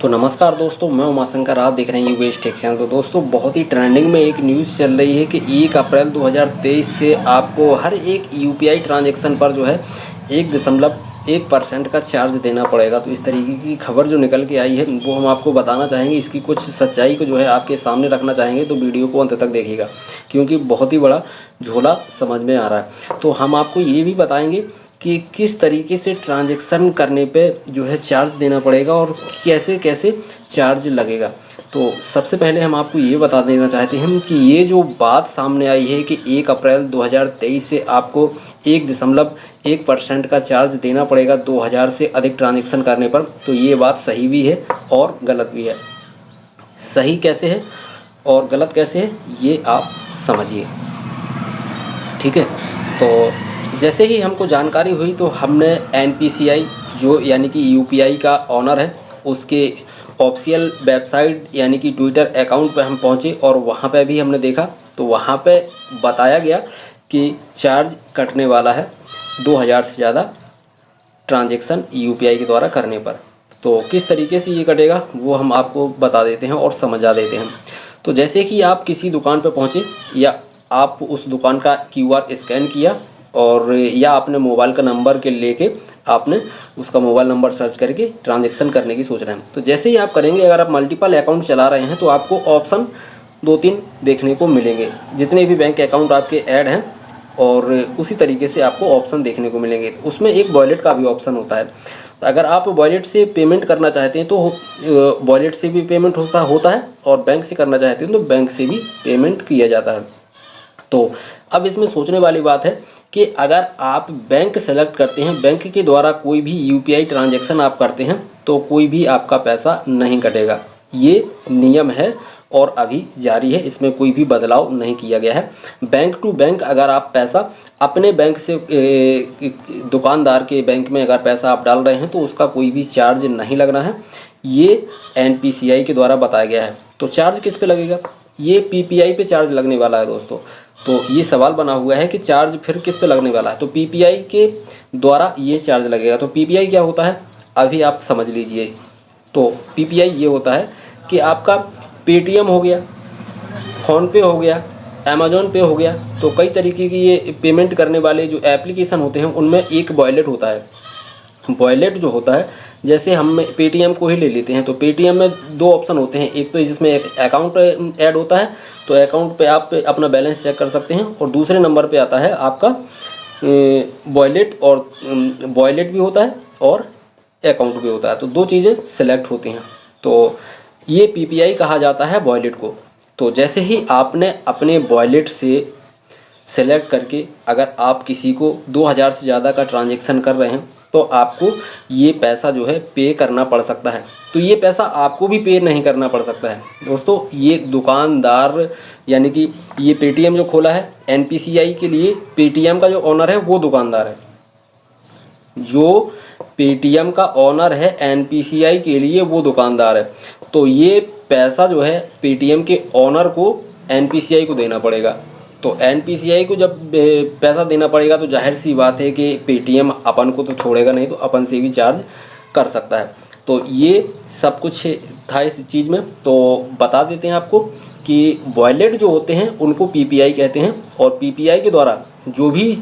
तो नमस्कार दोस्तों, मैं उमाशंकर। आप देख रहे हैं यूएस टेक चैनल। तो दोस्तों, बहुत ही ट्रेंडिंग में एक न्यूज़ चल रही है कि 1 अप्रैल 2023 से आपको हर एक यूपीआई ट्रांजैक्शन पर जो है 1.1% का चार्ज देना पड़ेगा। तो इस तरीके की खबर जो निकल के आई है वो हम आपको बताना चाहेंगे। इसकी कुछ सच्चाई को जो है आपके सामने रखना चाहेंगे, तो वीडियो को अंत तक देखिएगा क्योंकि बहुत ही बड़ा झोला समझ में आ रहा है। तो हम आपको ये भी बताएंगे कि किस तरीके से ट्रांजैक्शन करने पे जो है चार्ज देना पड़ेगा और कैसे कैसे चार्ज लगेगा। तो सबसे पहले हम आपको ये बता देना चाहते हैं कि ये जो बात सामने आई है कि 1 अप्रैल 2023 से आपको 1.1% का चार्ज देना पड़ेगा 2000 से अधिक ट्रांजैक्शन करने पर, तो ये बात सही भी है और गलत भी है। सही कैसे है और गलत कैसे है ये आप समझिए, ठीक है। तो जैसे ही हमको जानकारी हुई तो हमने एनपीसीआई जो यानी कि यूपीआई का ऑनर है उसके ऑफिशियल वेबसाइट यानी कि ट्विटर अकाउंट पे हम पहुंचे और वहां पे भी हमने देखा तो वहां पे बताया गया कि चार्ज कटने वाला है 2000 से ज़्यादा ट्रांजैक्शन यूपीआई के द्वारा करने पर। तो किस तरीके से ये कटेगा वो हम आपको बता देते हैं और समझा देते हैं। तो जैसे कि आप किसी दुकान पर पहुँचे या आप उस दुकान का QR स्कैन किया और या आपने मोबाइल का नंबर के लेके आपने उसका मोबाइल नंबर सर्च करके ट्रांजैक्शन करने की सोच रहे हैं। तो जैसे ही आप करेंगे, अगर आप मल्टीपल अकाउंट चला रहे हैं तो आपको ऑप्शन 2-3 देखने को मिलेंगे, जितने भी बैंक अकाउंट आपके ऐड हैं, और उसी तरीके से आपको ऑप्शन देखने को मिलेंगे। उसमें एक वॉलेट का भी ऑप्शन होता है। तो अगर आप वॉलेट से पेमेंट करना चाहते हैं तो वॉलेट से भी पेमेंट होता है और बैंक से करना चाहते हैं तो बैंक से भी पेमेंट किया जाता है। तो अब इसमें सोचने वाली बात है कि अगर आप बैंक सेलेक्ट करते हैं, बैंक के द्वारा कोई भी यूपीआई ट्रांजैक्शन आप करते हैं तो कोई भी आपका पैसा नहीं कटेगा। ये नियम है और अभी जारी है, इसमें कोई भी बदलाव नहीं किया गया है। बैंक टू बैंक अगर आप पैसा अपने बैंक से दुकानदार के बैंक में अगर पैसा आप डाल रहे हैं तो उसका कोई भी चार्ज नहीं लगना है। ये एनपीसीआई के द्वारा बताया गया है। तो चार्ज किस पे लगेगा? ये पीपीआई पे चार्ज लगने वाला है दोस्तों। तो ये सवाल बना हुआ है कि चार्ज फिर किस पे लगने वाला है। तो पीपीआई के द्वारा ये चार्ज लगेगा। तो पीपीआई क्या होता है अभी आप समझ लीजिए। तो पीपीआई ये होता है कि आपका पेटीएम हो गया, फ़ोनपे हो गया, अमेज़न पे हो गया, तो कई तरीके की ये पेमेंट करने वाले जो एप्लीकेशन होते हैं उनमें एक वॉलेट होता है। वॉलेट जो होता है, जैसे हम पेटीएम को ही ले लेते हैं तो पेटीएम में 2 ऑप्शन होते हैं। एक तो जिसमें एक अकाउंट ऐड होता है तो अकाउंट पे आप अपना बैलेंस चेक कर सकते हैं, और दूसरे नंबर पे आता है आपका वॉलेट, और वॉलेट भी होता है और अकाउंट भी होता है। तो 2 चीज़ें सेलेक्ट होती हैं। तो ये पीपीआई कहा जाता है वॉलेट को। तो जैसे ही आपने अपने वॉलेट से सेलेक्ट करके अगर आप किसी को 2000 से ज़्यादा का ट्रांजैक्शन कर रहे हैं तो आपको ये पैसा जो है पे करना पड़ सकता है। तो ये पैसा आपको भी पे नहीं करना पड़ सकता है दोस्तों। ये दुकानदार यानी कि ये पेटीएम जो खोला है एनपीसीआई के लिए, पेटीएम का जो ऑनर है वो दुकानदार है। जो पेटीएम का ऑनर है एनपीसीआई के लिए वो दुकानदार है। तो ये पैसा जो है पेटीएम के ऑनर को एनपीसीआई को देना पड़ेगा। तो एनपीसीआई को जब पैसा देना पड़ेगा तो जाहिर सी बात है कि पेटीएम अपन को तो छोड़ेगा नहीं, तो अपन से भी चार्ज कर सकता है। तो ये सब कुछ था इस चीज़ में। तो बता देते हैं आपको कि वॉलेट जो होते हैं उनको पीपीआई कहते हैं, और पीपीआई के द्वारा जो भी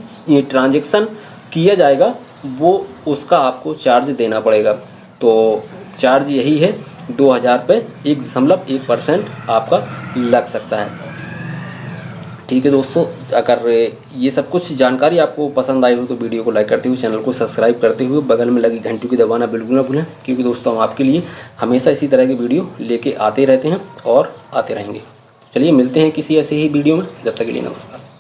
ट्रांजैक्शन किया जाएगा वो उसका आपको चार्ज देना पड़ेगा। तो चार्ज यही है 2000 पे 1.1% आपका लग सकता है। ठीक है दोस्तों, अगर ये सब कुछ जानकारी आपको पसंद आई हो तो वीडियो को लाइक करते हुए चैनल को सब्सक्राइब करते हुए बगल में लगी घंटी को दबाना बिल्कुल ना भूलें, क्योंकि दोस्तों हम आपके लिए हमेशा इसी तरह की वीडियो लेके आते रहते हैं और आते रहेंगे। चलिए मिलते हैं किसी ऐसे ही वीडियो में, जब तक के लिए नमस्कार।